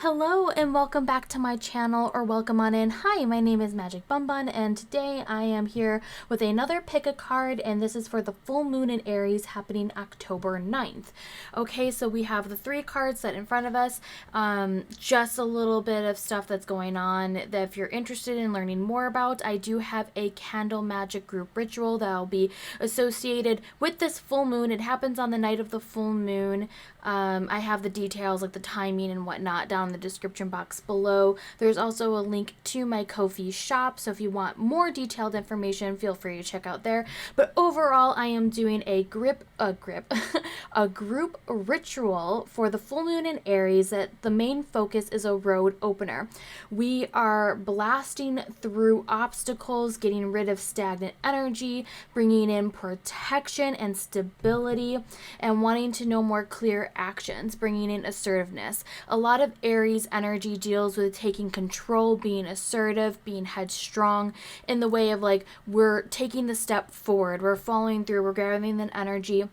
Hello and welcome back to my channel, or welcome on in. Hi, my name is Magic and today I am here with another pick a card, and this is for the full moon in Aries happening October 9th. Okay, so we have the three cards set in front of us. Just a little bit of stuff that's going on that if you're interested in learning more about, I do have a candle magic group ritual that'll be associated with this full moon. It happens on the night of the full moon. I have the details like the timing and whatnot down in the description box below. There's also a link to my Ko-fi shop, so if you want more detailed information, feel free to check out there. But overall, I am doing a group ritual for the full moon in Aries that the main focus is a road opener. We are blasting through obstacles, getting rid of stagnant energy, bringing in protection and stability, and wanting to know more clear actions, bringing in assertiveness. A lot of Aries energy deals with taking control, being assertive, being headstrong in the way of like we're taking the step forward, we're following through, we're gathering that energy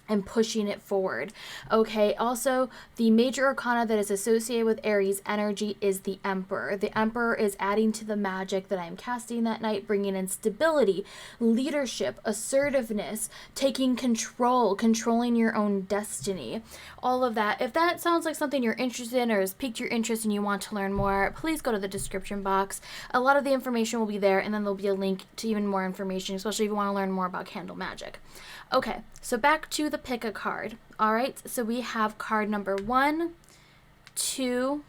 and pushing it forward. Okay, also the major arcana that is associated with Aries energy is the Emperor. The Emperor is adding to the magic that I'm casting that night, bringing in stability, leadership, assertiveness, taking control, controlling your own destiny, all of that. If that sounds like something you're interested in or has piqued your interest and you want to learn more, please go to the description box. A lot of the information will be there, and then there'll be a link to even more information, especially if you want to learn more about candle magic. Okay, so back to the pick a card. All right, so we have card number 1, 2,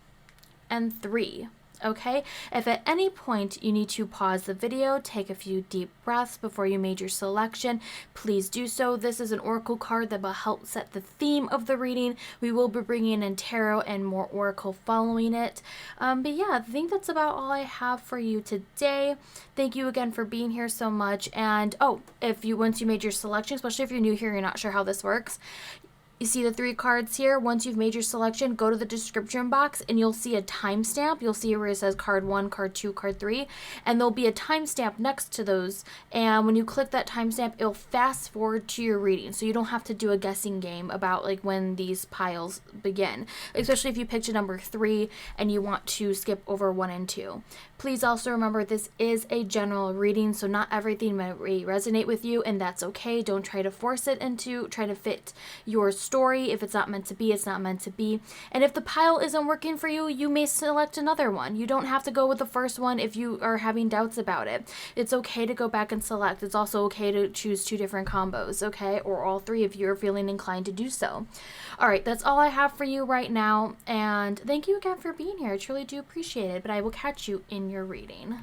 and 3. Okay, if at any point you need to pause the video, take a few deep breaths before you made your selection, please do so. This is an oracle card that will help set the theme of the reading. We will be bringing in tarot and more oracle following it. But yeah, I think that's about all I have for you today. Thank you again for being here so much. And once you made your selection, especially if you're new here, you're not sure how this works, you see the 3 cards here. Once you've made your selection, go to the description box and you'll see a timestamp. You'll see where it says card 1, card 2, card 3, and there'll be a timestamp next to those. And when you click that timestamp, it'll fast forward to your reading, so you don't have to do a guessing game about like when these piles begin, especially if you picked a number 3 and you want to skip over 1 and 2. Please also remember this is a general reading, so not everything may resonate with you, and that's okay. Don't try to force it into, try to fit your story. If it's not meant to be, it's not meant to be. And if the pile isn't working for you, you may select another one. You don't have to go with the first one if you are having doubts about it. It's okay to go back and select. It's also okay to choose 2 different combos, okay? Or all 3 if you're feeling inclined to do so. All right, that's all I have for you right now, and thank you again for being here. I truly do appreciate it, but I will catch you in your reading.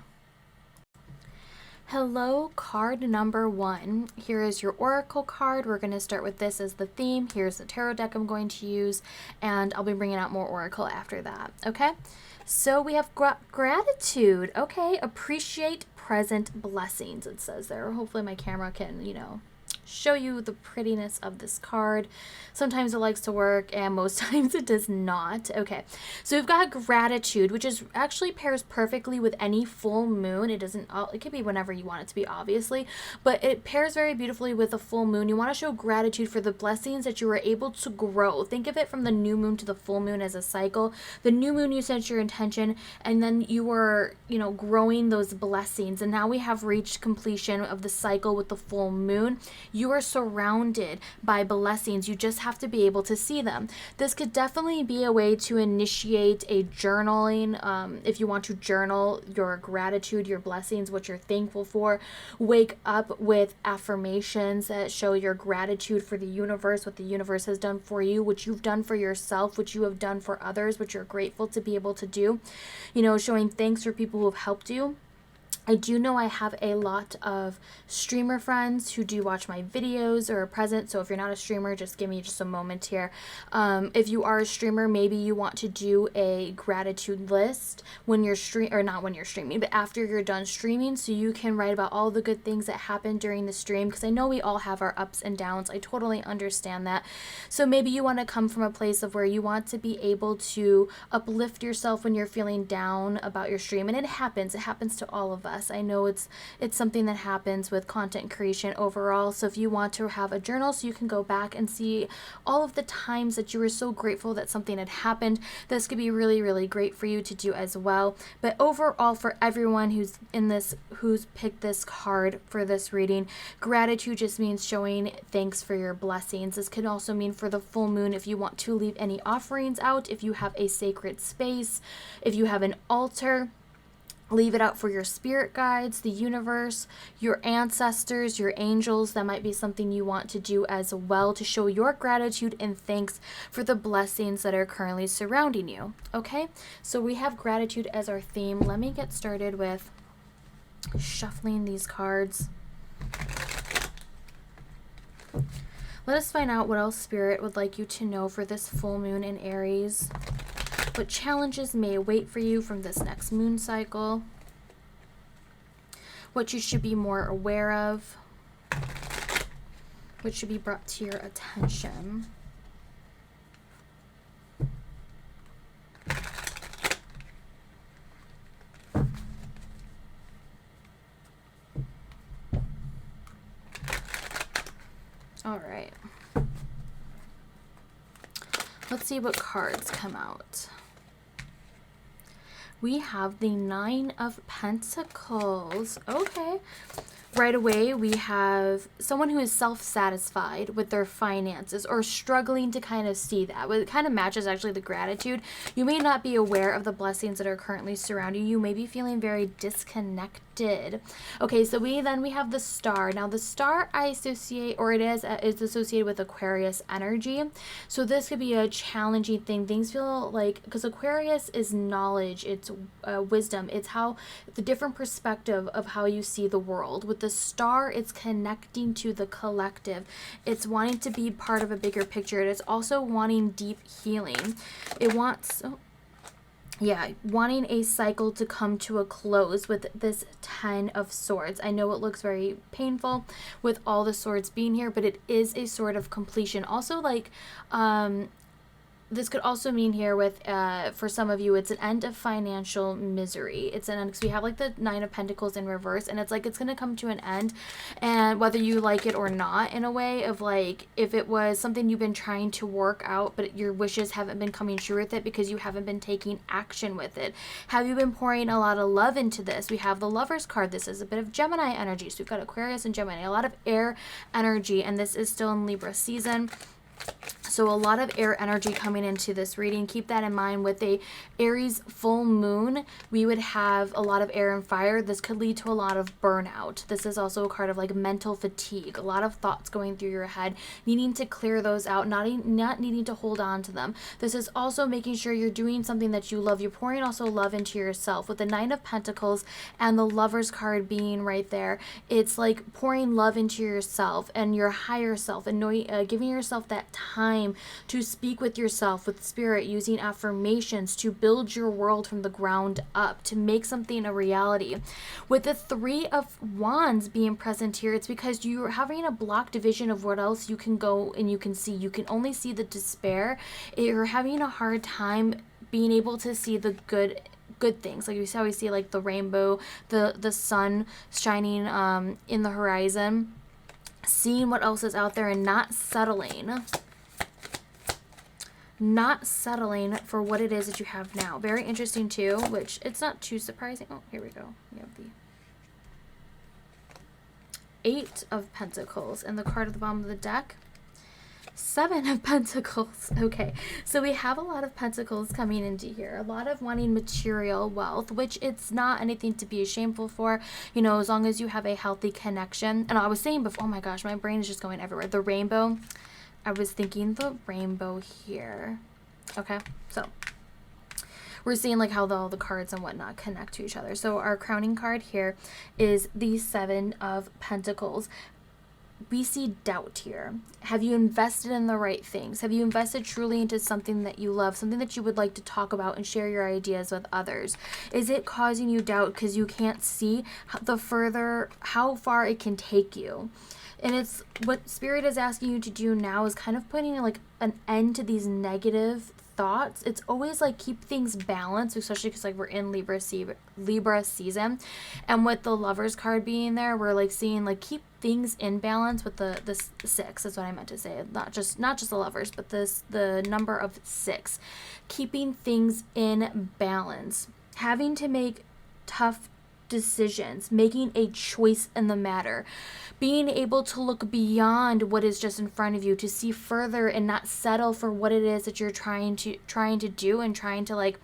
Hello, card number 1. Here is your oracle card. We're going to start with this as the theme. Here's the tarot deck I'm going to use, and I'll be bringing out more oracle after that, okay? So we have gratitude. Okay, appreciate present blessings, it says there. Hopefully my camera can, show you the prettiness of this card. Sometimes it likes to work and most times it does not. Okay, so we've got gratitude, which is actually pairs perfectly with any full moon. It could be whenever you want it to be, obviously, but it pairs very beautifully with a full moon. You want to show gratitude for the blessings that you were able to grow. Think of it from the new moon to the full moon as a cycle. The new moon, you set your intention, and then you were growing those blessings, and now we have reached completion of the cycle with the full moon. You are surrounded by blessings. You just have to be able to see them. This could definitely be a way to initiate a journaling. If you want to journal your gratitude, your blessings, what you're thankful for. Wake up with affirmations that show your gratitude for the universe, what the universe has done for you, what you've done for yourself, what you have done for others, what you're grateful to be able to do. Showing thanks for people who have helped you. I do know I have a lot of streamer friends who do watch my videos or are present, so if you're not a streamer, just give me just a moment here. If you are a streamer, maybe you want to do a gratitude list when you're not when you're streaming, but after you're done streaming, so you can write about all the good things that happened during the stream, because I know we all have our ups and downs. I totally understand that. So maybe you want to come from a place of where you want to be able to uplift yourself when you're feeling down about your stream, and it happens to all of us. us. I know it's something that happens with content creation overall. So if you want to have a journal so you can go back and see all of the times that you were so grateful that something had happened, this could be really, really great for you to do as well. But overall, for everyone who's picked this card for this reading, gratitude just means showing thanks for your blessings. This could also mean for the full moon, if you want to leave any offerings out, if you have a sacred space, if you have an altar, leave it out for your spirit guides, the universe, your ancestors, your angels. That might be something you want to do as well to show your gratitude and thanks for the blessings that are currently surrounding you. Okay, so we have gratitude as our theme. Let me get started with shuffling these cards. Let us find out what else Spirit would like you to know for this full moon in Aries. What challenges may await for you from this next moon cycle? What you should be more aware of? What should be brought to your attention? All right. Let's see what cards come out. We have the Nine of Pentacles. Okay. Right away, we have someone who is self-satisfied with their finances or struggling to kind of see that. It kind of matches actually the gratitude. You may not be aware of the blessings that are currently surrounding you. You may be feeling very disconnected. Okay, so we have the Star. Now, the Star I associate, or it is associated with Aquarius energy. So this could be a challenging thing. Things feel like, because Aquarius is knowledge, it's wisdom, it's how the different perspective of how you see the world. With the Star, it's connecting to the collective. It's wanting to be part of a bigger picture. It's also wanting deep healing. It wants, wanting a cycle to come to a close with this 10 of Swords. I know it looks very painful with all the swords being here, but it is a sort of completion. Also, like, this could also mean here with, for some of you, it's an end of financial misery. It's an end, because we have like the Nine of Pentacles in reverse, and it's like it's going to come to an end, and whether you like it or not, in a way of like, if it was something you've been trying to work out, but your wishes haven't been coming true with it because you haven't been taking action with it. Have you been pouring a lot of love into this? We have the Lovers card. This is a bit of Gemini energy. So we've got Aquarius and Gemini, a lot of air energy, and this is still in Libra season. So a lot of air energy coming into this reading. Keep that in mind. With a Aries full moon, we would have a lot of air and fire. This could lead to a lot of burnout. This is also a card of like mental fatigue, a lot of thoughts going through your head, needing to clear those out, not needing to hold on to them. This is also making sure you're doing something that you love. You're pouring also love into yourself. With the Nine of Pentacles and the Lovers card being right there, it's like pouring love into yourself and your higher self, and giving yourself that time to speak with yourself, with Spirit, using affirmations to build your world from the ground up, to make something a reality. With the Three of Wands being present here, it's because you're having a blocked vision of what else you can go and you can see. You can only see the despair. You're having a hard time being able to see the good things. Like how we see like the rainbow, the sun shining in the horizon, seeing what else is out there and not settling for what it is that you have now. Very interesting too, which it's not too surprising. Oh, here we go. We have the Eight of Pentacles and the card at the bottom of the deck, Seven of Pentacles. Okay, so we have a lot of pentacles coming into here, a lot of wanting material wealth, which it's not anything to be shameful for, you know, as long as you have a healthy connection. And I was saying before, oh my gosh, my brain is just going everywhere. The rainbow, I was thinking the rainbow here. Okay, so we're seeing like how all the cards and whatnot connect to each other. So our crowning card here is the Seven of Pentacles. We see doubt here. Have you invested in the right things? Have you invested truly into something that you love, something that you would like to talk about and share your ideas with others? Is it causing you doubt because you can't see how far it can take you? And it's what Spirit is asking you to do now is kind of putting like an end to these negative thoughts. It's always like keep things balanced, especially because like we're in Libra season, and with the Lovers card being there, we're like seeing like keep things in balance with the 6 is what I meant to say, not just the Lovers, but the number of 6, keeping things in balance, having to make tough decisions, making a choice in the matter, being able to look beyond what is just in front of you, to see further and not settle for what it is that you're trying to do, and trying to like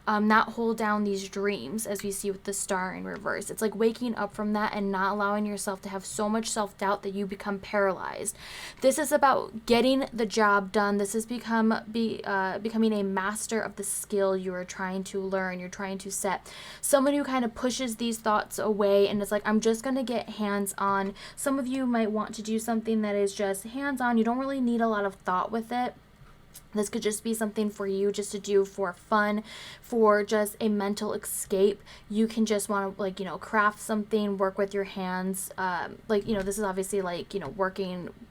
not hold down these dreams, as we see with the Star in reverse. It's like waking up from that and not allowing yourself to have so much self-doubt that you become paralyzed. This is about getting the job done. This is becoming a master of the skill you are trying to learn, you're trying to set. Someone who kind of pushes these thoughts away and it's like, I'm just going to get hands-on. Some of you might want to do something that is just hands-on. You don't really need a lot of thought with it. This could just be something for you just to do for fun, for just a mental escape. You can just want to like, craft something, work with your hands. This is obviously like,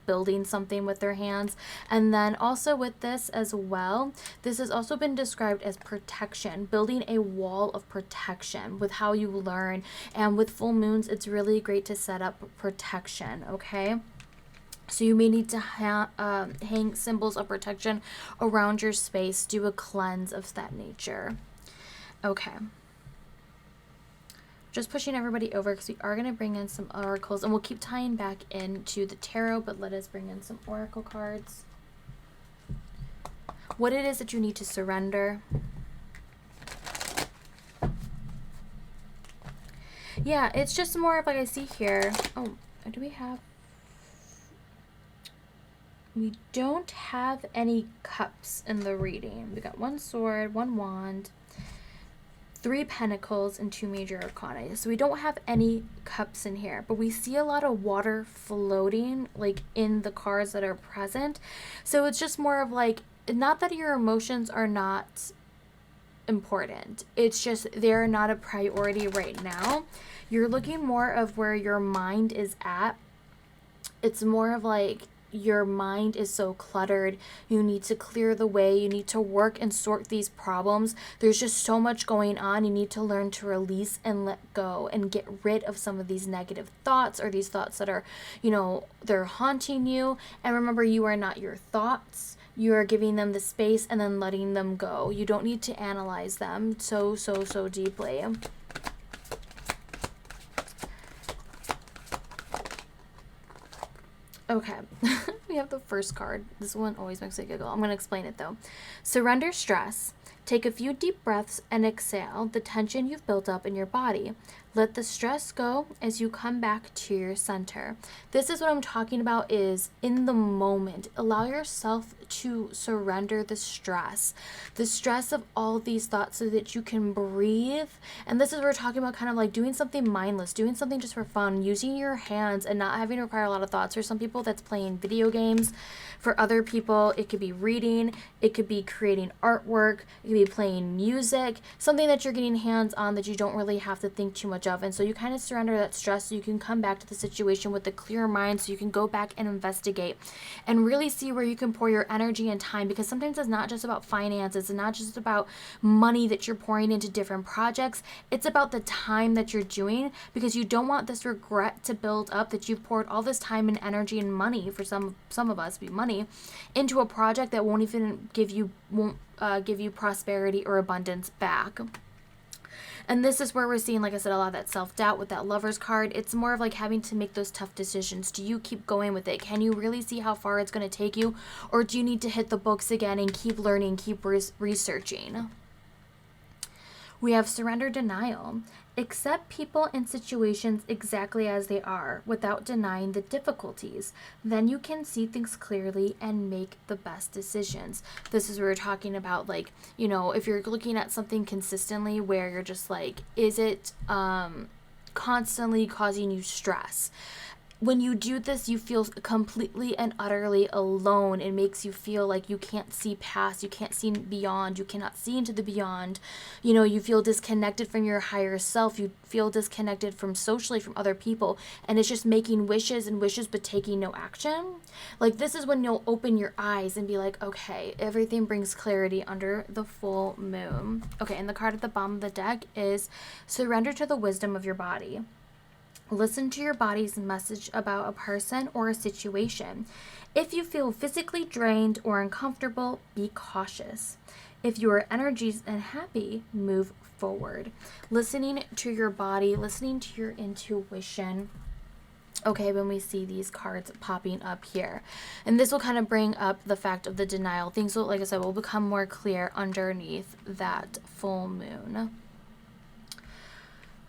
building something with their hands. And then also with this as well, this has also been described as protection, building a wall of protection with how you learn. And with full moons, it's really great to set up protection, okay? So you may need to hang symbols of protection around your space, do a cleanse of that nature. Okay. Just pushing everybody over because we are going to bring in some oracles, and we'll keep tying back into the tarot, but let us bring in some oracle cards. What it is that you need to surrender. Yeah, it's just more of like I see here. Oh, do we have... We don't have any cups in the reading. We got 1 sword, 1 wand, 3 pentacles, and 2 major arcana. So we don't have any cups in here, but we see a lot of water floating like in the cards that are present. So it's just more of like, not that your emotions are not important. It's just they're not a priority right now. You're looking more of where your mind is at. It's more of like, your mind is so cluttered. You need to clear the way. You need to work and sort these problems. There's just so much going on. You need to learn to release and let go and get rid of some of these negative thoughts, or these thoughts that are, they're haunting you. And remember, you are not your thoughts. You are giving them the space and then letting them go. You don't need to analyze them so deeply. Okay, we have the first card. This one always makes me giggle. I'm going to explain it though. Surrender stress. Take a few deep breaths and exhale the tension you've built up in your body. Let the stress go as you come back to your center. This is what I'm talking about, is in the moment. Allow yourself to surrender the stress of all these thoughts, so that you can breathe. And this is what we're talking about, kind of like doing something mindless, doing something just for fun, using your hands and not having to require a lot of thoughts. For some people, that's playing video games. For other people, it could be reading, it could be creating artwork, it could be playing music, something that you're getting hands on that you don't really have to think too much of. And so you kind of surrender that stress so you can come back to the situation with a clear mind, so you can go back and investigate and really see where you can pour your energy and time, because sometimes it's not just about finances, it's not just about money that you're pouring into different projects. It's about the time that you're doing, because you don't want this regret to build up that you've poured all this time and energy and money, for some of us be money, into a project that won't give you prosperity or abundance back. And this is where we're seeing, like I said, a lot of that self-doubt with that Lovers card. It's more of like having to make those tough decisions. Do you keep going with it? Can you really see how far it's going to take you? Or do you need to hit the books again and keep learning, keep researching? We have surrender denial. Accept people and situations exactly as they are without denying the difficulties. Then you can see things clearly and make the best decisions. This is where we're talking about, like, if you're looking at something consistently where you're just like, is it constantly causing you stress? when you do this, you feel completely and utterly alone. It makes you feel like you can't see past, you can't see beyond, you cannot see into the beyond. You know, you feel disconnected from your higher self, you feel disconnected from socially from other people, and it's just making wishes and wishes but taking no action. Like, this is when you'll open your eyes and be like, okay, everything brings clarity under the full moon. Okay, and the card at the bottom of the deck is surrender to the wisdom of your body. Listen to your body's message about a person or a situation. If you feel physically drained or uncomfortable, be cautious. If you are energized and happy, move forward. Listening to your body, listening to your intuition. Okay, when we see these cards popping up here. And this will kind of bring up the fact of the denial. Things will, like I said, will become more clear underneath that full moon.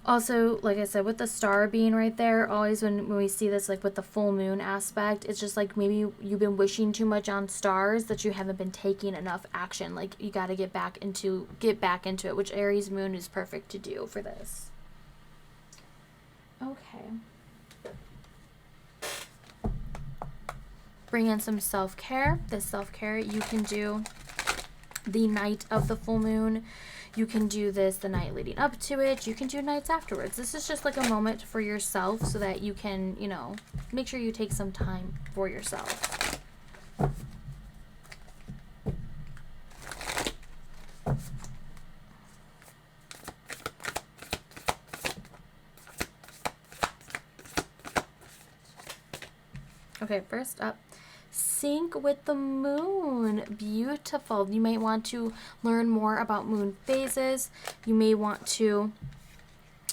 Also, like I said, with the star being right there, always when we see this, like with the full moon aspect, it's just like maybe you've been wishing too much on stars, that you haven't been taking enough action. Like, you got to get back into it, which Aries moon is perfect to do for this. Okay. Bring in some self-care. This self-care you can do the night of the full moon. You can do this the night leading up to it. You can do nights afterwards. This is just like a moment for yourself so that you can, you know, make sure you take some time for yourself. Okay, first up, sync with the moon. Beautiful. You may want to learn more about moon phases. You may want to,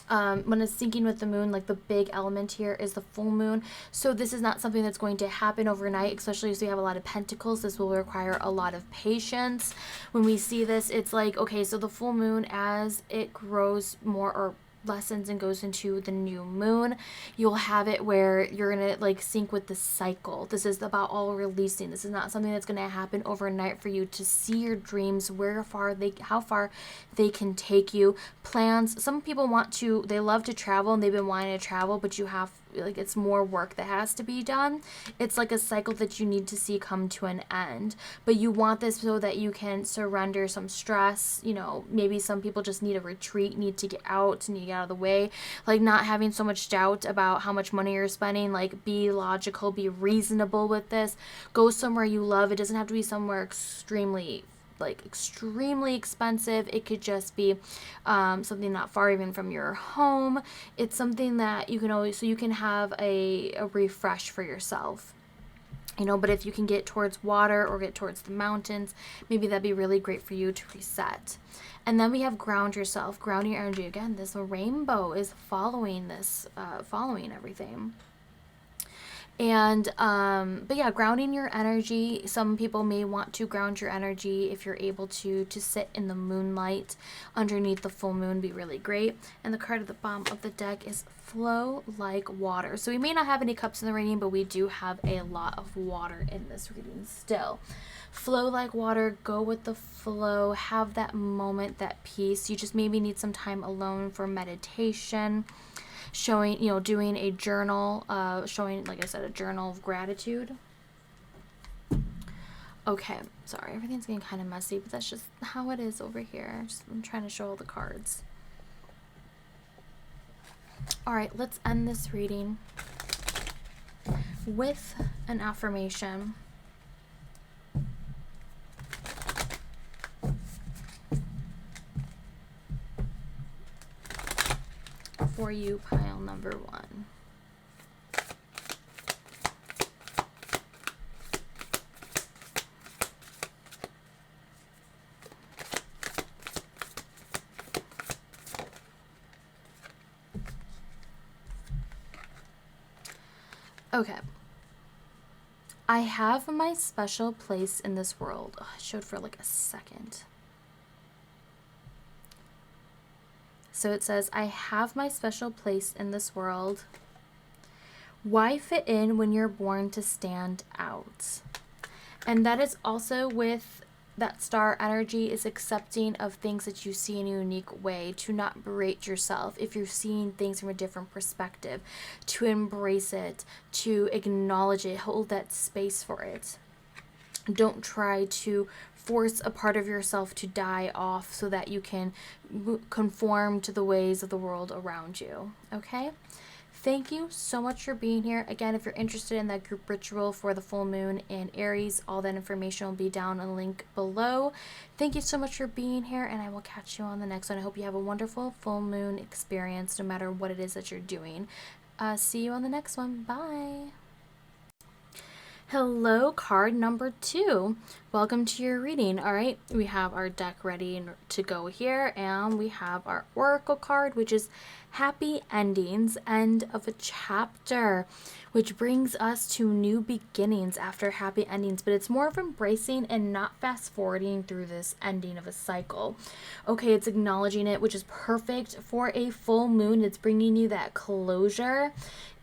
when it's syncing with the moon, like the big element here is the full moon. So this is not something that's going to happen overnight, especially as we have a lot of pentacles. This will require a lot of patience. When we see this, it's like, okay, so the full moon, as it grows more or lessens and goes into the new moon, you'll have it where you're gonna like sync with the cycle. This is about all releasing. This is not something that's gonna happen overnight for you to see your dreams, how far they can take you. Plans, some people they love to travel and they've been wanting to travel, but you have, like, it's more work that has to be done. It's like a cycle that you need to see come to an end, but you want this so that you can surrender some stress. You know, maybe some people just need a retreat, need to get out of the way, like not having so much doubt about how much money you're spending. Like, be logical, be reasonable with this. Go somewhere you love. It doesn't have to be somewhere extremely expensive. It could just be something not far even from your home. It's something that you can always, so you can have a refresh for yourself. You know, but if you can get towards water or get towards the mountains, maybe that'd be really great for you to reset. And then we have ground yourself, grounding your energy. Again, this rainbow is following this, following everything. And but yeah, grounding your energy. Some people may want to ground your energy if you're able to sit in the moonlight underneath the full moon, be really great. And the card at the bottom of the deck is flow like water. So we may not have any cups in the reading, but we do have a lot of water in this reading still. Flow like water, go with the flow, have that moment, that peace. You just maybe need some time alone for meditation, showing, you know, doing a journal, showing, like I said, a journal of gratitude. Okay, sorry, everything's getting kind of messy, but that's just how it is over here. I'm trying to show all the cards. All right, let's end this reading with an affirmation. For you, pile number 1. Okay. I have my special place in this world. Oh, I showed for like a second. So it says, I have my special place in this world. Why fit in when you're born to stand out? And that is also with that star energy is accepting of things that you see in a unique way, to not berate yourself if you're seeing things from a different perspective, to embrace it, to acknowledge it, hold that space for it. Don't try to force a part of yourself to die off so that you can conform to the ways of the world around you. Okay? Thank you so much for being here. Again, if you're interested in that group ritual for the full moon in Aries, all that information will be down in a link below. Thank you so much for being here, and I will catch you on the next one. I hope you have a wonderful full moon experience, no matter what it is that you're doing. See you on the next one. Bye. Hello, card number 2. Welcome to your reading. All right, we have our deck ready to go here, and we have our oracle card, which is happy endings, end of a chapter, which brings us to new beginnings after happy endings, but it's more of embracing and not fast forwarding through this ending of a cycle. Okay, it's acknowledging it, which is perfect for a full moon. It's bringing you that closure.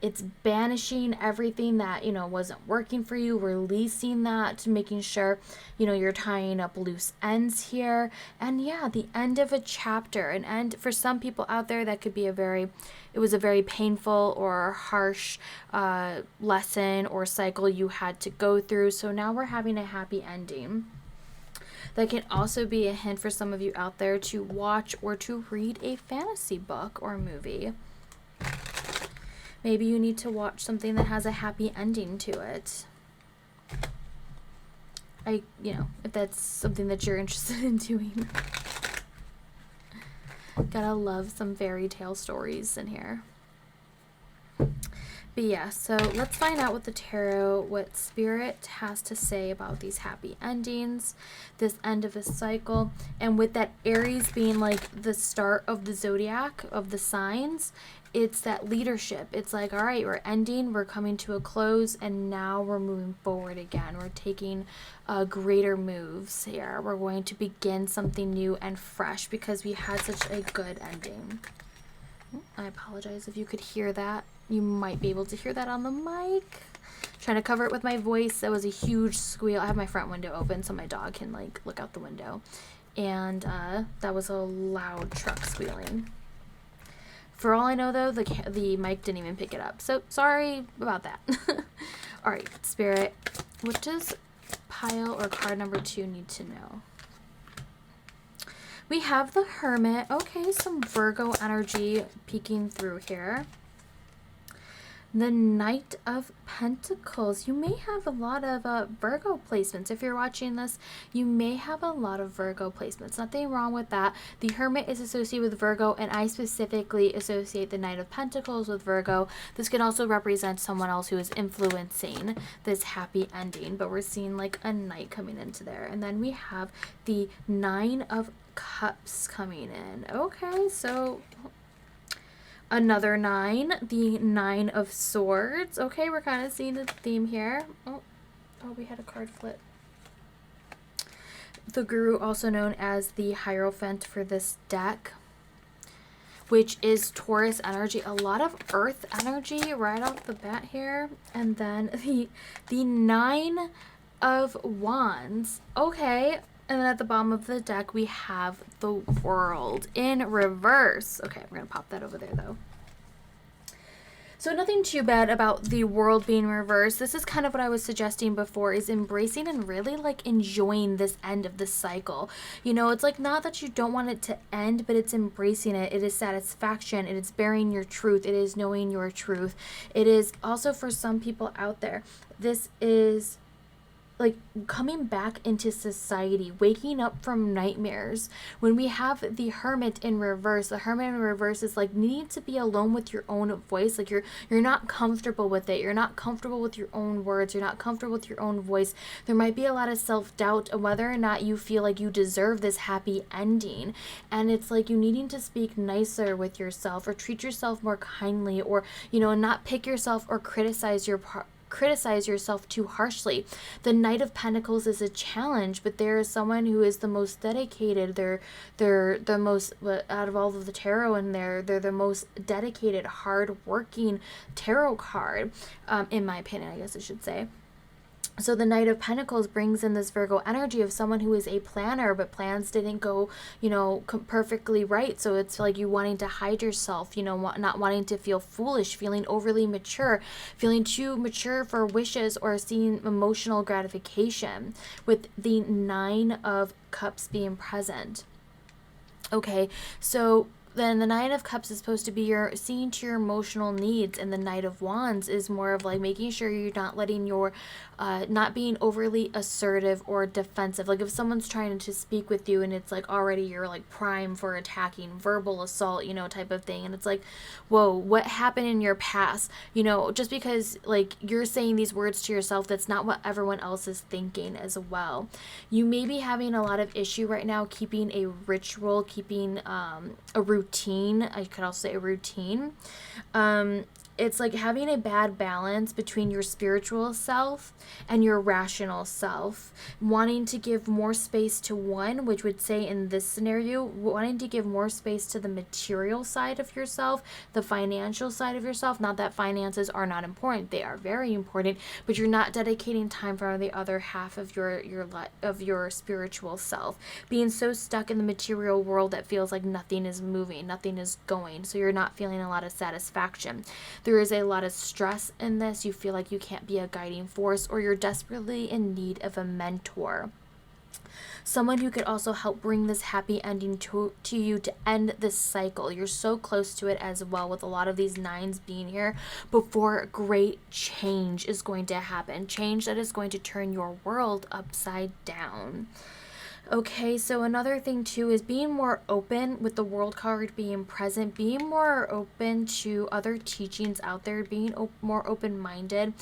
It's banishing everything that, wasn't working for you, releasing that, making sure, you're tying up loose ends here. And yeah, the end of a chapter. An end for some people out there, that could be it was a very painful or harsh lesson or cycle you had to go through. So now we're having a happy ending. That can also be a hint for some of you out there to watch or to read a fantasy book or movie. Maybe you need to watch something that has a happy ending to it. If that's something that you're interested in doing. Gotta love some fairy tale stories in here. But yeah, so let's find out what the tarot, what spirit has to say about these happy endings, this end of a cycle. And with that Aries being like the start of the zodiac, of the signs, it's that leadership. It's like, all right, we're ending, we're coming to a close, and now we're moving forward again. We're taking greater moves here. We're going to begin something new and fresh because we had such a good ending. I apologize if you could hear that. You might be able to hear that on the mic. Trying to cover it with my voice. That was a huge squeal. I have my front window open so my dog can look out the window. And that was a loud truck squealing. For all I know, though, the mic didn't even pick it up. So sorry about that. All right, Spirit, what does pile or card number 2 need to know? We have the Hermit. Okay, some Virgo energy peeking through here. The Knight of Pentacles. You may have a lot of Virgo placements. If you're watching this, you may have a lot of Virgo placements. Nothing wrong with that. The Hermit is associated with Virgo, and I specifically associate the Knight of Pentacles with Virgo. This can also represent someone else who is influencing this happy ending, but we're seeing like a knight coming into there. And then we have the 9 of Cups coming in. Okay, so another 9, the 9 of Swords. Okay, we're kind of seeing the theme here. Oh, we had a card flip. The Guru, also known as the Hierophant for this deck, which is Taurus energy. A lot of Earth energy right off the bat here. And then the 9 of Wands. Okay. And then at the bottom of the deck, we have the World in reverse. Okay, we're going to pop that over there, though. So nothing too bad about the World being reversed. This is kind of what I was suggesting before, is embracing and really enjoying this end of the cycle. It's not that you don't want it to end, but it's embracing it. It is satisfaction. It is bearing your truth. It is knowing your truth. It is also, for some people out there, this is coming back into society, waking up from nightmares. When we have the Hermit in reverse, the Hermit in reverse is needing to be alone with your own voice. You're not comfortable with it. You're not comfortable with your own words. You're not comfortable with your own voice. There might be a lot of self-doubt of whether or not you feel like you deserve this happy ending. And it's you needing to speak nicer with yourself, or treat yourself more kindly, or, not pick yourself or criticize yourself too harshly. The Knight of Pentacles is a challenge, but there is someone who is the most dedicated. They're the most, out of all of the tarot in there, they're the most dedicated, hard-working tarot card, in my opinion, I guess I should say. So the Knight of Pentacles brings in this Virgo energy of someone who is a planner, but plans didn't go, perfectly right. So it's like you wanting to hide yourself, not wanting to feel foolish, feeling overly mature, feeling too mature for wishes or seeing emotional gratification, with the Nine of Cups being present. Okay, so then the Nine of Cups is supposed to be your seeing to your emotional needs, and the Knight of Wands is more of like making sure you're not letting your not being overly assertive or defensive. Like if someone's trying to speak with you and it's like already you're like prime for attacking, verbal assault, type of thing, and it's like, whoa, what happened in your past? Just because like you're saying these words to yourself, that's not what everyone else is thinking as well. You may be having a lot of issue right now keeping a ritual, keeping a routine. I could also say a routine. It's like having a bad balance between your spiritual self and your rational self, wanting to give more space to one, which would say in this scenario, wanting to give more space to the material side of yourself, the financial side of yourself. Not that finances are not important, they are very important, but you're not dedicating time for the other half of your spiritual self, being so stuck in the material world that feels like nothing is moving, nothing is going, so you're not feeling a lot of satisfaction. There is a lot of stress in this. You feel like you can't be a guiding force, or you're desperately in need of a mentor. Someone who could also help bring this happy ending to you to end this cycle. You're so close to it as well, with a lot of these nines being here, before great change is going to happen. Change that is going to turn your world upside down. Okay, so another thing too is being more open with the World card being present, being more open to other teachings out there, being more open-minded,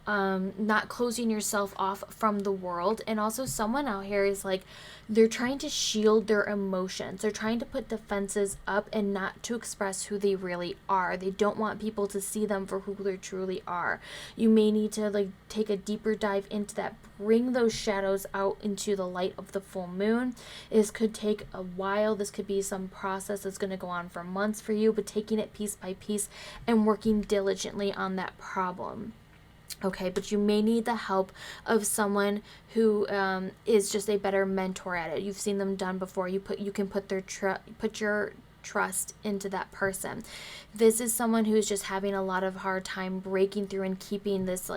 not closing yourself off from the world. And also someone out here is like, they're trying to shield their emotions. They're trying to put defenses up and not to express who they really are. They don't want people to see them for who they truly are. You may need to like take a deeper dive into that, bring those shadows out into the light of the full moon. This could take a while. This could be some process that's going to go on for months for you, but taking it piece by piece and working diligently on that problem. Okay, but you may need the help of someone who is just a better mentor at it. You've seen them done before. You can put your trust into that person. This is someone who's just having a lot of hard time breaking through and keeping this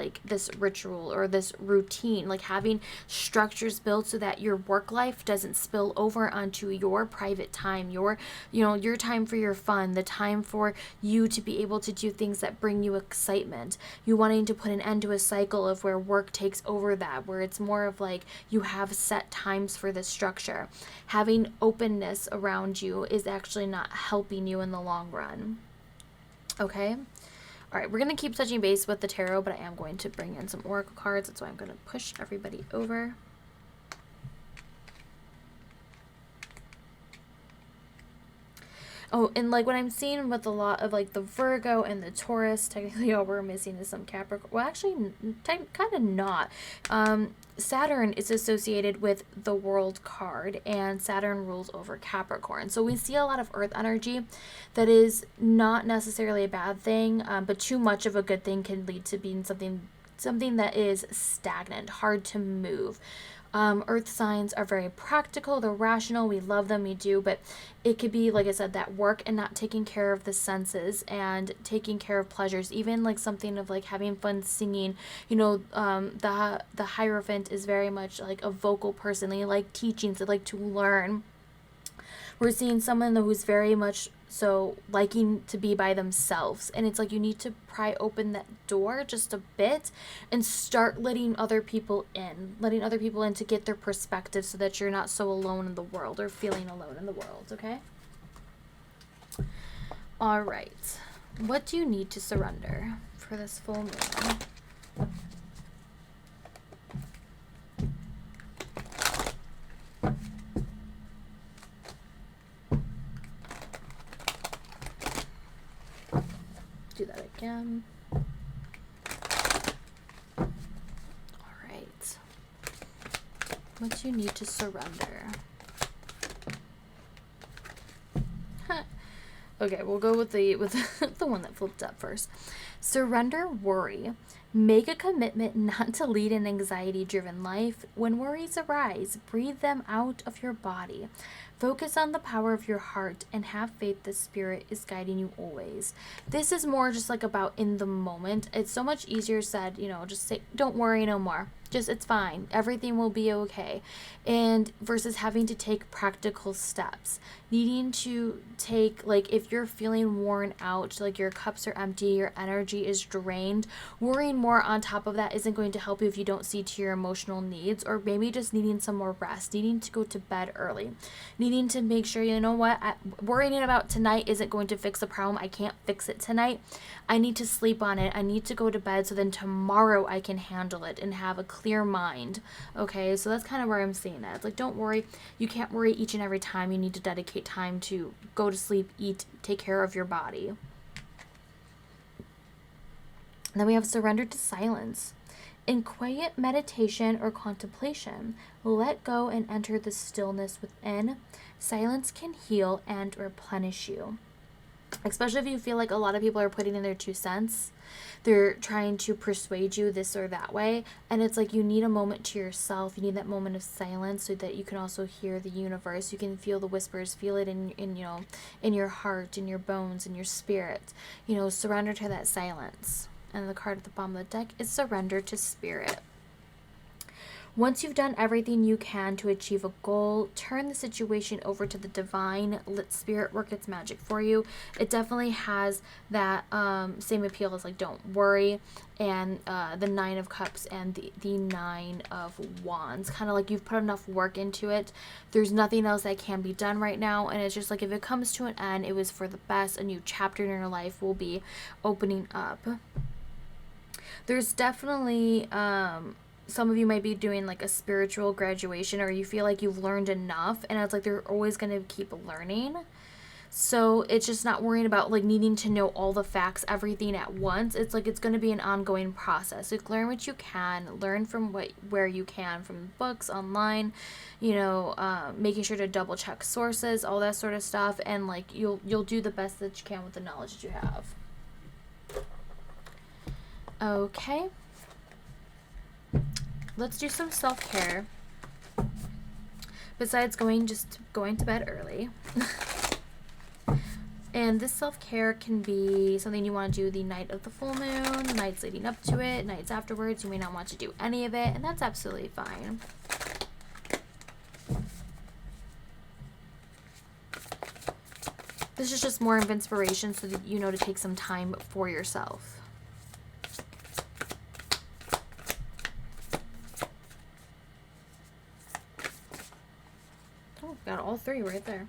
ritual or this routine, like having structures built so that your work life doesn't spill over onto your private time, your time for your fun, the time for you to be able to do things that bring you excitement. You wanting to put an end to a cycle of where work takes over that, where it's more of like you have set times for this structure. Having openness around you is actually not helping you in the long run. Okay? All right, we're going to keep touching base with the tarot, but I am going to bring in some oracle cards. That's why I'm going to push everybody over. Oh, and like what I'm seeing with a lot of like the Virgo and the Taurus, technically all we're missing is some Capricorn. Well, actually, kind of not. Saturn is associated with the World card, and Saturn rules over Capricorn. So we see a lot of earth energy that is not necessarily a bad thing, but too much of a good thing can lead to being something that is stagnant, hard to move. Earth signs are very practical, they're rational, we love them, we do, but it could be, like I said, that work and not taking care of the senses and taking care of pleasures, even like something of like having fun singing. The Hierophant is very much like a vocal person. They like teachings, they like to learn. We're seeing someone who's very much so liking to be by themselves, and it's like you need to pry open that door just a bit and start letting other people in to get their perspective, so that you're not so alone in the world or feeling alone in the world. Okay, all right, what do you need to surrender for this full moon? Do that again. All right. What do you need to surrender? Okay, we'll go with the the one that flipped up first. Surrender worry. Make a commitment not to lead an anxiety-driven life. When worries arise, breathe them out of your body. Focus on the power of your heart and have faith the Spirit is guiding you always. This is more just like about in the moment. It's so much easier said, just say, don't worry no more. Just, it's fine. Everything will be okay. And versus having to take practical steps. Needing to take, like, if you're feeling worn out, like your cups are empty, your energy is drained, worrying more on top of that isn't going to help you if you don't see to your emotional needs, or maybe just needing some more rest, needing to go to bed early, needing to make sure, worrying about tonight isn't going to fix the problem. I can't fix it tonight. I need to sleep on it. I need to go to bed so then tomorrow I can handle it and have a clear mind. Okay, so that's kind of where I'm seeing that. It's like, don't worry. You can't worry each and every time. You need to dedicate time to go to sleep, eat, take care of your body. And then we have surrender to silence. In quiet meditation or contemplation, let go and enter the stillness within. Silence can heal and replenish you. Especially if you feel like a lot of people are putting in their 2 cents. They're trying to persuade you this or that way. And it's like you need a moment to yourself. You need that moment of silence so that you can also hear the universe. You can feel the whispers, feel it in your heart, in your bones, in your spirit. Surrender to that silence. And the card at the bottom of the deck is surrender to spirit. Once you've done everything you can to achieve a goal, turn the situation over to the divine. Let spirit work its magic for you. It definitely has that same appeal as like don't worry, and the 9 of Cups and the 9 of Wands. Kind of like you've put enough work into it. There's nothing else that can be done right now, and it's just like if it comes to an end, it was for the best. A new chapter in your life will be opening up. There's definitely some of you might be doing like a spiritual graduation, or you feel like you've learned enough, and it's like they're always going to keep learning. So it's just not worrying about like needing to know all the facts, everything at once. It's like it's going to be an ongoing process. Like learn what you can, learn from where you can, from books, online, making sure to double check sources, all that sort of stuff, and like you'll do the best that you can with the knowledge that you have. Okay. Let's do some self-care. Besides going to bed early. And this self-care can be something you want to do the night of the full moon, nights leading up to it, nights afterwards. You may not want to do any of it, and that's absolutely fine. This is just more of inspiration so that you know to take some time for yourself. Got all 3 right there.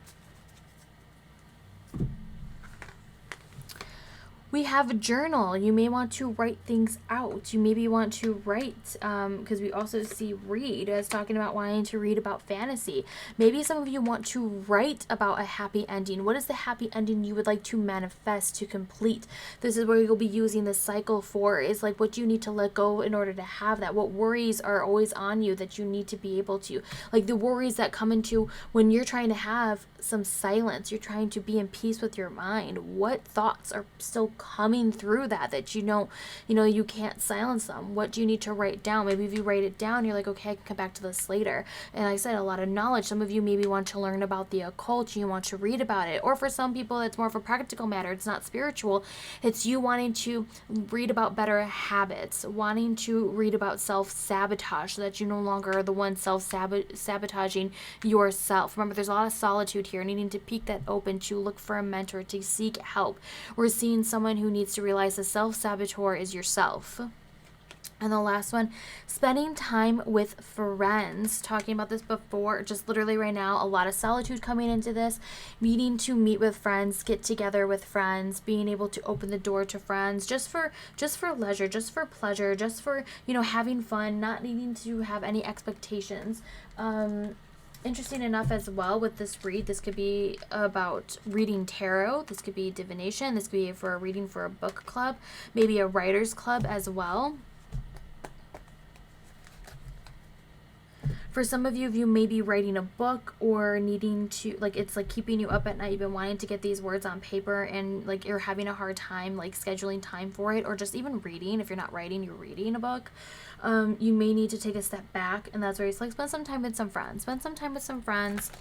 We have a journal. You may want to write things out. You maybe want to write, because we also see read as talking about wanting to read about fantasy. Maybe some of you want to write about a happy ending. What is the happy ending you would like to manifest, to complete? This is where you'll be using the cycle for, is like what you need to let go in order to have that. What worries are always on you that you need to be able to, like the worries that come into when you're trying to have some silence, you're trying to be in peace with your mind. What thoughts are still coming through that you can't silence them? What do you need to write down? Maybe if you write it down, you're like, okay, I can come back to this later. And like I said, a lot of knowledge. Some of you maybe want to learn about the occult, you want to read about it. Or for some people, it's more of a practical matter. It's not spiritual. It's you wanting to read about better habits, wanting to read about self-sabotage so that you no longer are the one self-sabotaging yourself. Remember, there's a lot of solitude here, needing to peek that open, to look for a mentor, to seek help. We're seeing someone who needs to realize the self-saboteur is yourself. And the last one, spending time with friends. Talking about this before, just literally right now, a lot of solitude coming into this. Needing to meet with friends, get together with friends, being able to open the door to friends, just for leisure, just for pleasure, just for, having fun, not needing to have any expectations. Interesting enough as well with this read, this could be about reading tarot, this could be divination, this could be for a reading for a book club, maybe a writer's club as well. For some of you, you may be writing a book or needing to, like, it's like keeping you up at night. You've been wanting to get these words on paper and like you're having a hard time like scheduling time for it, or just even reading. If you're not writing, you're reading a book. You may need to take a step back, and that's where it's like spend some time with some friends. Spend some time with some friends.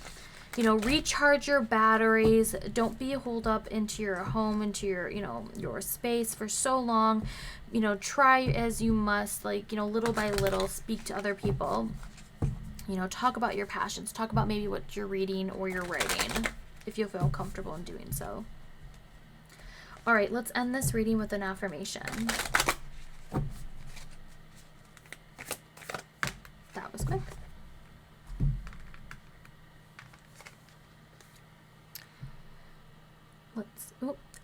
You know, recharge your batteries. Don't be holed up into your home, into your, you know, your space for so long. You know, try as you must, like, you know, little by little, speak to other people. You know, talk about your passions. Talk about maybe what you're reading or you're writing, if you feel comfortable in doing so. All right, let's end this reading with an affirmation. That was quick.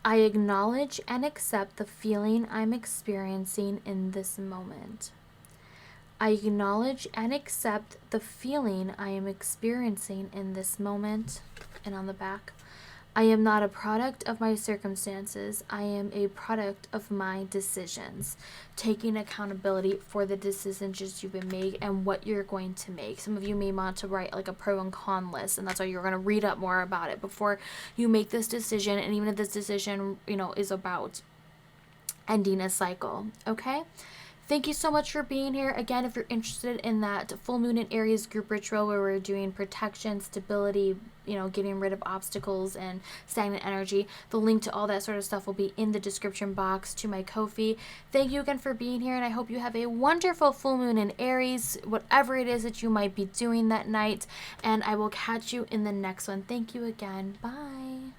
I acknowledge and accept the feeling I'm experiencing in this moment. I acknowledge and accept the feeling I am experiencing in this moment. And on the back, I am not a product of my circumstances. I am a product of my decisions. Taking accountability for the decisions you've been making and what you're going to make. Some of you may want to write like a pro and con list, and that's why you're going to read up more about it before you make this decision. And even if this decision, you know, is about ending a cycle, okay? Thank you so much for being here. Again, if you're interested in that full moon in Aries group ritual where we're doing protection, stability, you know, getting rid of obstacles and stagnant energy, the link to all that sort of stuff will be in the description box to my Ko-fi. Thank you again for being here, and I hope you have a wonderful full moon in Aries, whatever it is that you might be doing that night, and I will catch you in the next one. Thank you again. Bye.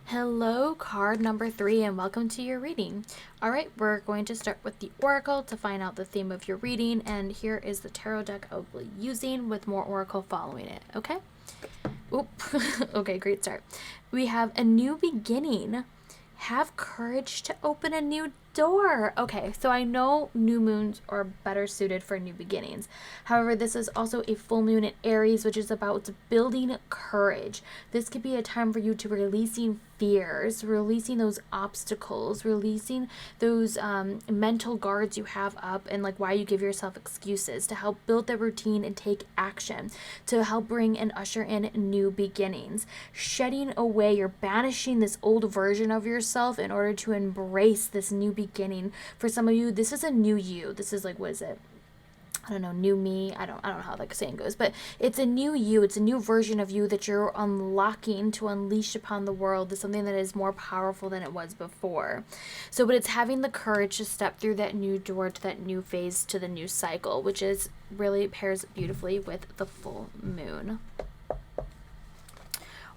Hello, card number 3, and welcome to your reading. All right, we're going to start with the oracle to find out the theme of your reading, and here is the tarot deck I will be using with more oracle following it, okay? Oop. Okay, great start. We have a new beginning. Have courage to open a new door. Okay, so I know new moons are better suited for new beginnings. However, this is also a full moon in Aries, which is about building courage. This could be a time for you to releasing fears, releasing those obstacles, releasing those mental guards you have up, and like why you give yourself excuses, to help build the routine and take action, to help bring and usher in new beginnings. Shedding away, you're banishing this old version of yourself in order to embrace this new beginning. For some of you, this is a new you. This is like, what is it? I don't know, new me. I don't know how that saying goes, but it's a new you. It's a new version of you that you're unlocking to unleash upon the world. It's something that is more powerful than it was before. So, but it's having the courage to step through that new door, to that new phase, to the new cycle, which is really pairs beautifully with the full moon.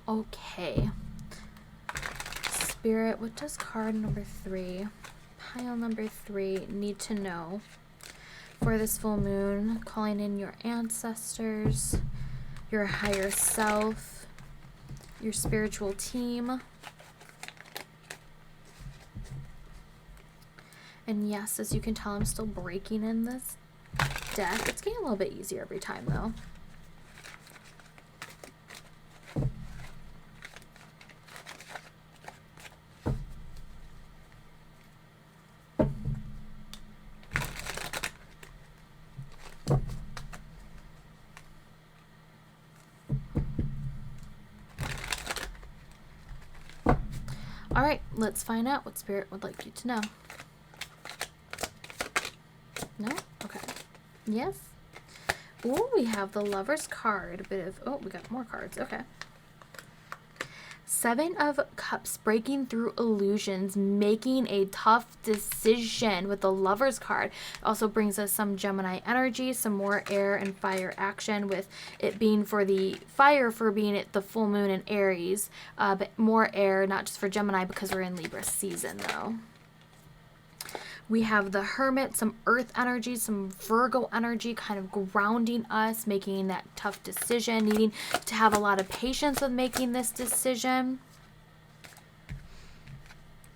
Okay. Spirit, what does card number 3, pile number 3, need to know for this full moon? Calling in your ancestors, your higher self, your spiritual team. And yes, as you can tell, I'm still breaking in this deck. It's getting a little bit easier every time though. All right, let's find out what Spirit would like you to know. No? Okay. Yes? Ooh, we have the Lover's card. A bit of, oh, we got more cards. Okay. 7 of Cups, breaking through illusions, making a tough decision with the Lover's card. Also brings us some Gemini energy, some more air and fire action, with it being for the fire for being at the full moon in Aries, but more air, not just for Gemini because we're in Libra season though. We have the Hermit, some earth energy, some Virgo energy, kind of grounding us, making that tough decision, needing to have a lot of patience with making this decision.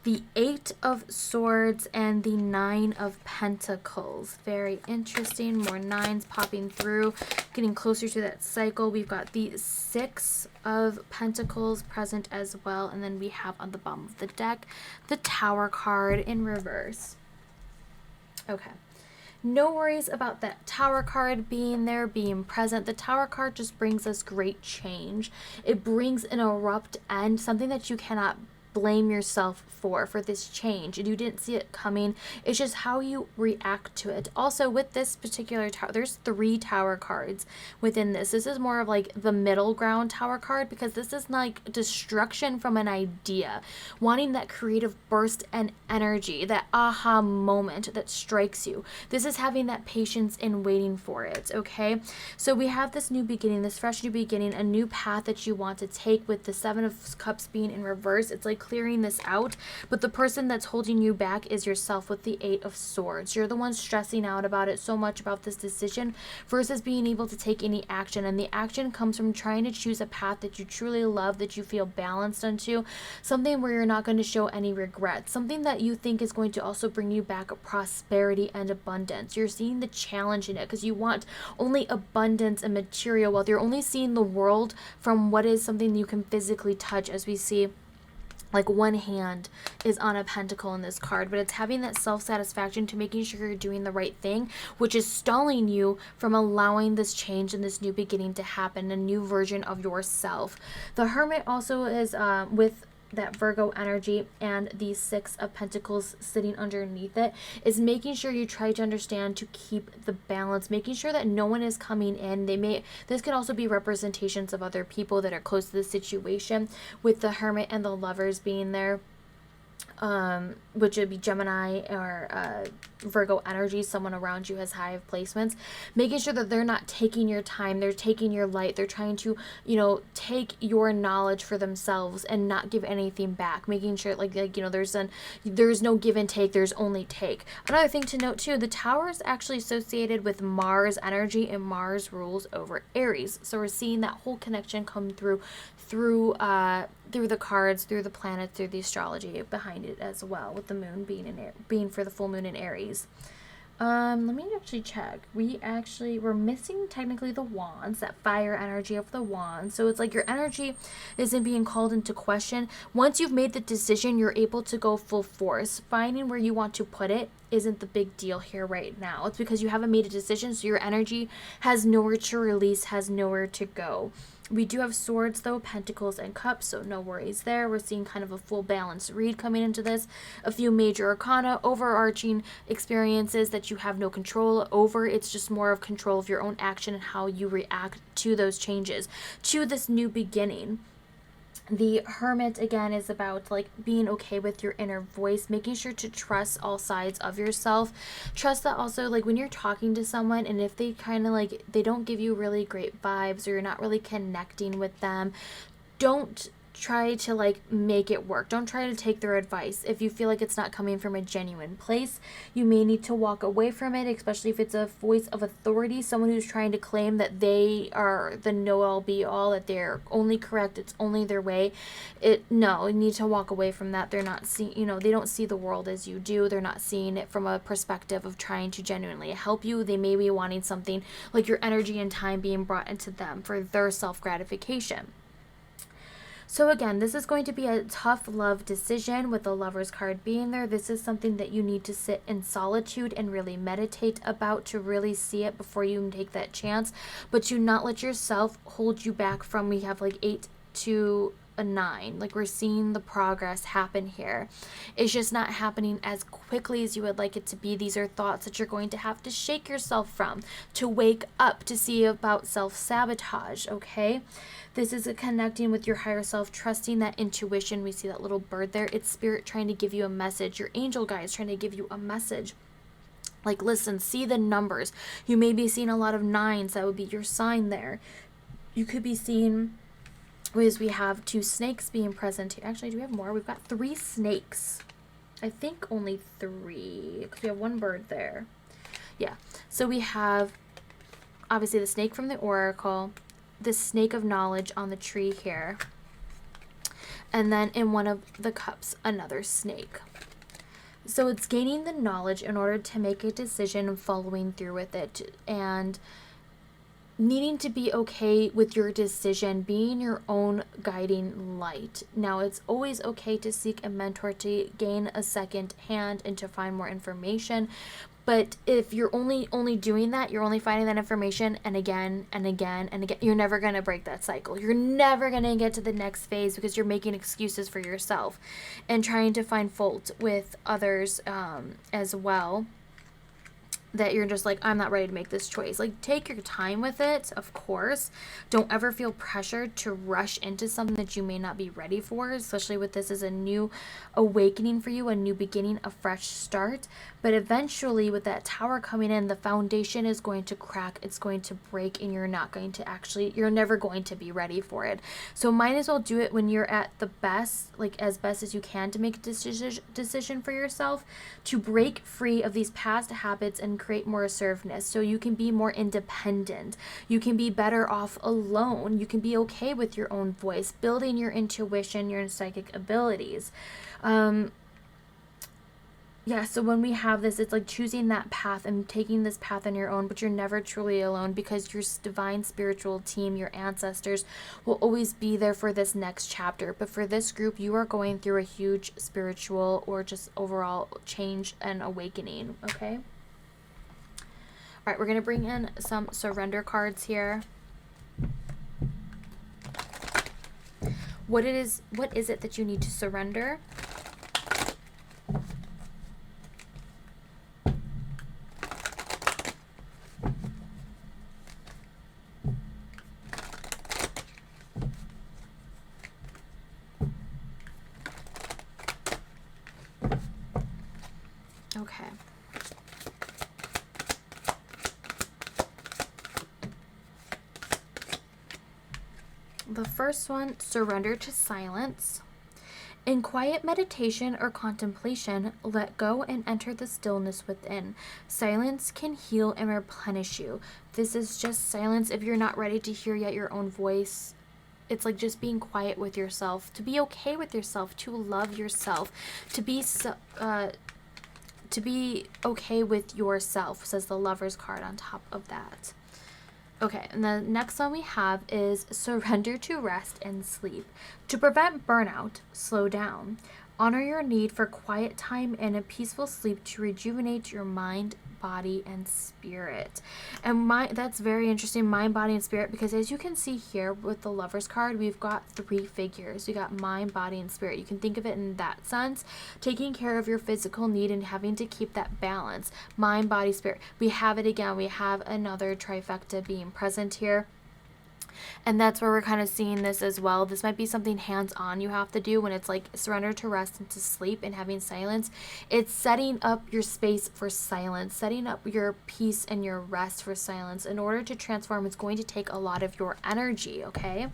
The 8 of Swords and the 9 of Pentacles. Very interesting. More 9s popping through, getting closer to that cycle. We've got the 6 of Pentacles present as well. And then we have on the bottom of the deck, the Tower card in reverse. Okay. No worries about that Tower card being there, being present. The Tower card just brings us great change. It brings an abrupt end, something that you cannot blame yourself for this change, and you didn't see it coming. It's just how you react to it. Also, with this particular tower, there's 3 tower cards within this. This is more of like the middle ground tower card, because this is like destruction from an idea, wanting that creative burst and energy, that aha moment that strikes you. This is having that patience and waiting for it. Okay, so we have this new beginning, this fresh new beginning, a new path that you want to take. With the 7 of Cups being in reverse, it's like clearing this out, but the person that's holding you back is yourself with the 8 of Swords. You're the one stressing out about it so much, about this decision, versus being able to take any action. And the action comes from trying to choose a path that you truly love, that you feel balanced onto, something where you're not going to show any regrets, something that you think is going to also bring you back prosperity and abundance. You're seeing the challenge in it because you want only abundance and material wealth. You're only seeing the world from what is something you can physically touch, as we see like one hand is on a pentacle in this card, but it's having that self-satisfaction to making sure you're doing the right thing, which is stalling you from allowing this change and this new beginning to happen, a new version of yourself. The Hermit also is with that Virgo energy, and the 6 of Pentacles sitting underneath it, is making sure you try to understand to keep the balance, making sure that no one is coming in. This could also be representations of other people that are close to the situation, with the Hermit and the Lovers being there, which would be Gemini or Virgo energy. Someone around you has high placements, making sure that they're not taking your time, they're taking your light, they're trying to, take your knowledge for themselves and not give anything back, making sure there's no give and take, there's only take. Another thing to note too, the Tower is actually associated with Mars energy, and Mars rules over Aries, so we're seeing that whole connection come through the cards, through the planets, through the astrology behind it as well, with the moon being for the full moon in Aries. Let me actually check. We're missing technically the wands, that fire energy of the wands. So it's like your energy isn't being called into question. Once you've made the decision, you're able to go full force. Finding where you want to put it isn't the big deal here right now. It's because you haven't made a decision, so your energy has nowhere to release, has nowhere to go. We do have Swords though, Pentacles and Cups, so no worries there. We're seeing kind of a full balanced read coming into this. A few major arcana, overarching experiences that you have no control over. It's just more of control of your own action and how you react to those changes, to this new beginning. The Hermit, again, is about being okay with your inner voice, making sure to trust all sides of yourself. Trust that also, when you're talking to someone, and if they kind of they don't give you really great vibes, or you're not really connecting with them, don't try to make it work. Don't try to take their advice. If you feel like it's not coming from a genuine place, you may need to walk away from it, especially if it's a voice of authority, someone who's trying to claim that they are the know-all be-all, that they're only correct, it's only their way. No, you need to walk away from that. They're not seeing, they don't see the world as you do. They're not seeing it from a perspective of trying to genuinely help you. They may be wanting something like your energy and time being brought into them for their self-gratification. So again, this is going to be a tough love decision with the Lover's card being there. This is something that you need to sit in solitude and really meditate about to really see it before you take that chance. But do not let yourself hold you back from, we have 8 to a 9. We're seeing the progress happen here. It's just not happening as quickly as you would like it to be. These are thoughts that you're going to have to shake yourself from, to wake up, to see about self-sabotage, okay? This is a connecting with your higher self, trusting that intuition. We see that little bird there. It's spirit trying to give you a message. Your angel guides trying to give you a message. Listen, see the numbers. You may be seeing a lot of 9s. That would be your sign there. You could be seeing, as we have 2 snakes being present here. Actually, do we have more? We've got 3 snakes. I think only 3, because we have 1 bird there. Yeah. So we have, obviously, the snake from the oracle, the snake of knowledge on the tree here, and then in one of the cups, another snake. So it's gaining the knowledge in order to make a decision and following through with it, and needing to be okay with your decision, being your own guiding light. Now, it's always okay to seek a mentor, to gain a second hand, and to find more information. But if you're only doing that, you're only finding that information and again and again and again, you're never going to break that cycle. You're never going to get to the next phase because you're making excuses for yourself and trying to find fault with others as well. That you're just like, I'm not ready to make this choice. Like, take your time with it, of course. Don't ever feel pressured to rush into something that you may not be ready for, especially with this as a new awakening for you, a new beginning, a fresh start. But eventually, with that tower coming in, the foundation is going to crack, it's going to break, and you're never going to be ready for it. So might as well do it when you're at the best, like as best as you can, to make a decision for yourself, to break free of these past habits and create more assertiveness, so you can be more independent. You can be better off alone. You can be okay with your own voice, building your intuition, your psychic abilities. So when we have this, it's like choosing that path and taking this path on your own, but you're never truly alone because your divine spiritual team, your ancestors, will always be there for this next chapter. But for this group, you are going through a huge spiritual or just overall change and awakening, okay? All right, we're going to bring in some surrender cards here. What is it that you need to surrender? Okay. The first one, surrender to silence. In quiet meditation or contemplation, let go and enter the stillness within. Silence can heal and replenish you. This is just silence if you're not ready to hear yet your own voice. It's like just being quiet with yourself, to be okay with yourself, to love yourself, to be okay with yourself, says the Lover's card on top of that. Okay, and the next one we have is surrender to rest and sleep. To prevent burnout, slow down. Honor your need for quiet time and a peaceful sleep to rejuvenate your mind, body, and spirit. And that's very interesting, mind, body, and spirit, because as you can see here with the Lover's card, we've got 3 figures. We got mind, body, and spirit. You can think of it in that sense, taking care of your physical need and having to keep that balance. Mind, body, spirit. We have it again. We have another trifecta being present here. And that's where we're kind of seeing this as well. This might be something hands-on you have to do when it's like surrender to rest and to sleep and having silence. It's setting up your space for silence, setting up your peace and your rest for silence. In order to transform, it's going to take a lot of your energy, okay?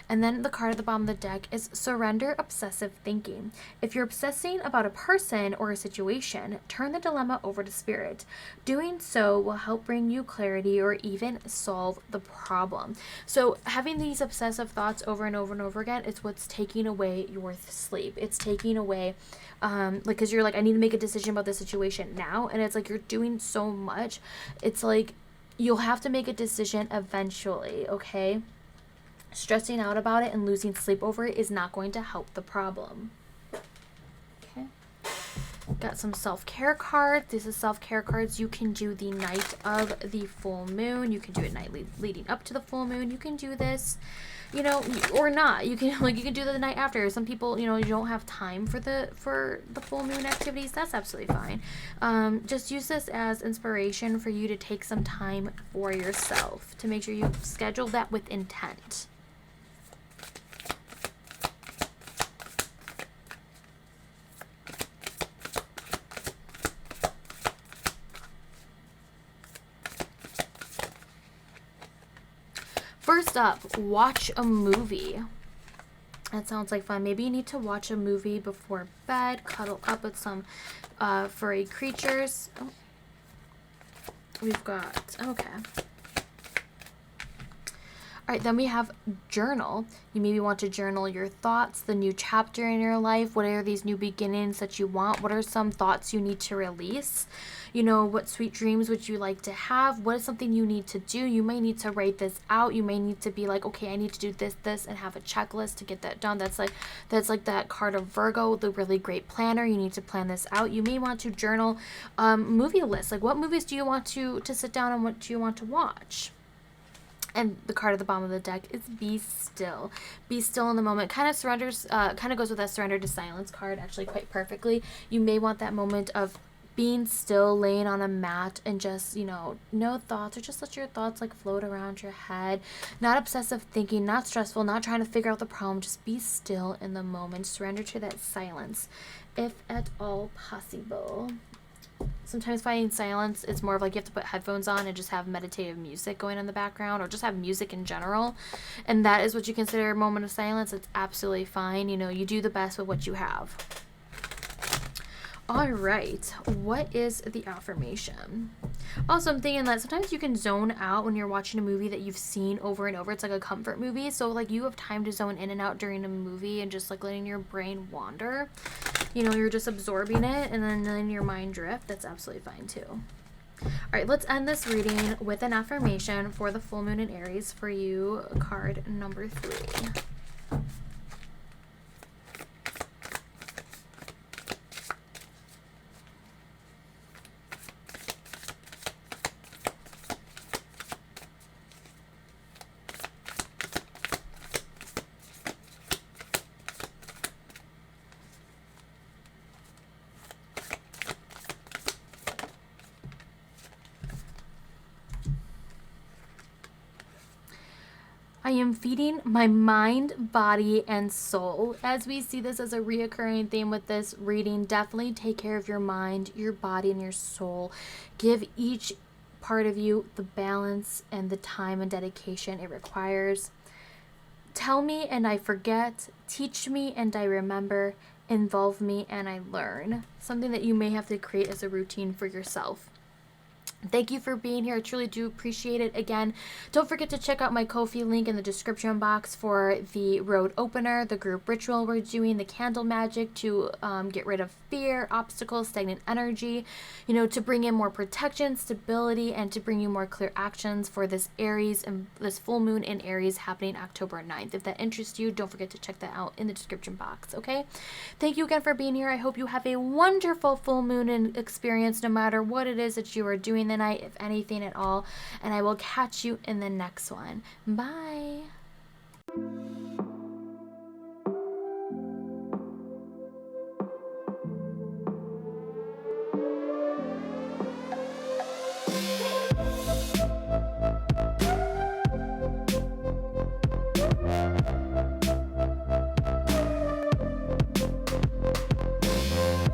And then the card at the bottom of the deck is surrender obsessive thinking. If you're obsessing about a person or a situation, turn the dilemma over to spirit. Doing so will help bring you clarity or even solve the problem. So having these obsessive thoughts over and over and over again is what's taking away your sleep. It's taking away, because you're like, I need to make a decision about this situation now. And it's like you're doing so much. It's like you'll have to make a decision eventually, okay? Stressing out about it and losing sleep over it is not going to help the problem. Okay. Got some self-care cards. These are self-care cards. You can do the night of the full moon. You can do it night leading up to the full moon. You can do this, or not. You can do it the night after. Some people, you don't have time for the full moon activities. That's absolutely fine. Just use this as inspiration for you to take some time for yourself, to make sure you schedule that with intent. First up, watch a movie. That sounds like fun. Maybe you need to watch a movie before bed, cuddle up with some furry creatures. Oh. We've got, okay. All right, then we have journal. You maybe want to journal your thoughts, the new chapter in your life. What are these new beginnings that you want? What are some thoughts you need to release? You know, what sweet dreams would you like to have? What is something you need to do? You may need to write this out. You may need to be like, okay, I need to do this, and have a checklist to get that done. That's like that card of Virgo, the really great planner. You need to plan this out. You may want to journal movie lists. Like, what movies do you want to sit down and what do you want to watch? And the card at the bottom of the deck is be still. Be still in the moment. Kind of surrenders, kind of goes with that surrender to silence card actually quite perfectly. You may want that moment of being still, laying on a mat and just, you know, no thoughts, or just let your thoughts like float around your head. Not obsessive thinking, not stressful, not trying to figure out the problem. Just be still in the moment. Surrender to that silence, if at all possible. Sometimes finding silence, it's more of like you have to put headphones on and just have meditative music going in the background, or just have music in general, and that is what you consider a moment of silence. It's absolutely fine. You know, you do the best with what you have. All right, what is the affirmation? Also, I'm thinking that sometimes you can zone out when you're watching a movie that you've seen over and over. It's like a comfort movie, so like you have time to zone in and out during a movie and just like letting your brain wander. You know, you're just absorbing it and then letting your mind drift. That's absolutely fine too. All right, let's end this reading with an affirmation for the full moon in Aries for you, card number 3. I am feeding my mind, body, and soul. As we see this as a reoccurring theme with this reading, definitely take care of your mind, your body, and your soul. Give each part of you the balance and the time and dedication it requires. Tell me and I forget. Teach me and I remember. Involve me and I learn. Something that you may have to create as a routine for yourself. Thank you for being here. I truly do appreciate it. Again, don't forget to check out my Ko-fi link in the description box for the road opener, the group ritual we're doing, the candle magic to get rid of fear, obstacles, stagnant energy, you know, to bring in more protection, stability, and to bring you more clear actions for this Aries and this full moon in Aries happening October 9th. If that interests you, don't forget to check that out in the description box, okay? Thank you again for being here. I hope you have a wonderful full moon experience no matter what it is that you are doing the night, if anything at all, and I will catch you in the next one. Bye.